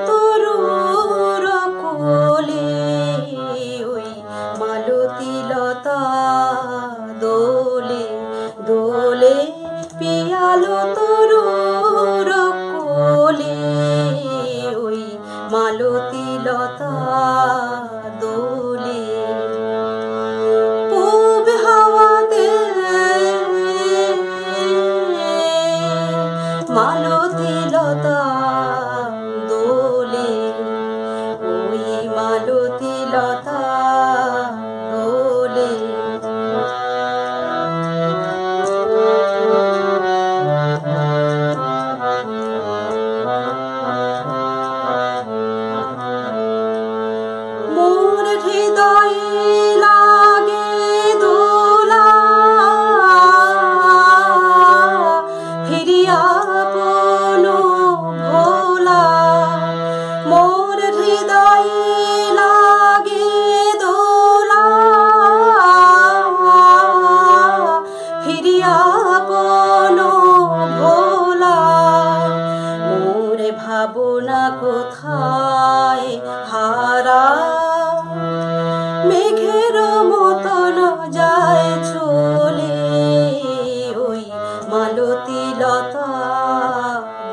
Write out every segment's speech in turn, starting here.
তরুর কোলে ওই মালতী লতা দোলে দোলে পিয়ালো তরুর কোলে ওই মালতী লতা দোলে পূব হাওয়াতে মালতী লতা দোলে ওই মালতী লতা দোলে মোর হৃদয়ে লাগে দোলা ফিরিয়া আপনো ভোলা মোর হৃদয়ে লাগে দোলা ফিরিয়া আপনো ভোলা মোরে ভাবনা কোথায় হারা মেঘের মতন যায় চলে ওই মালতী লতা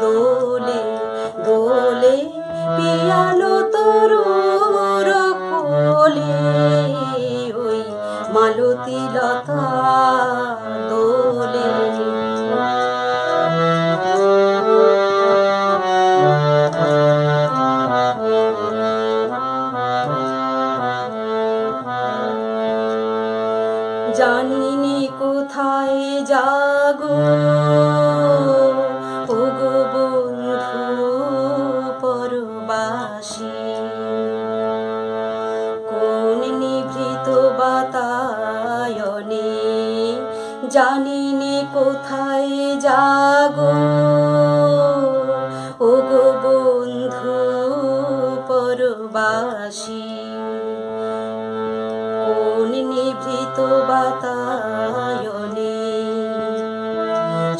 দোলে দোলে পিয়ালো তরুর কোলে ওই মালতী লতা দোলে জানিনি কোথায় জাগো ওগো বন্ধু পরবাসী কোন নিভৃত বাতায়নে জানিনি কোথায় জাগো ওগো বন্ধু পরবাসী কোন নিভৃত বাতায়নে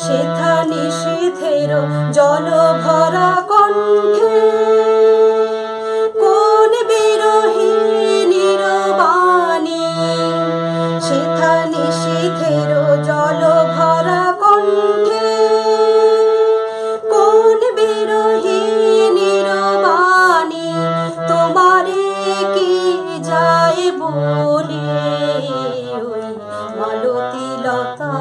সেথা নিষেধের জল ভরা কণ্ঠে কোন বিরহিণীর বাণী সেথা নিষেধের জল ভরা কণ্ঠে কোন বিরহিণীর বাণী তোমারে কি যায় বলে ওই মালতী লতা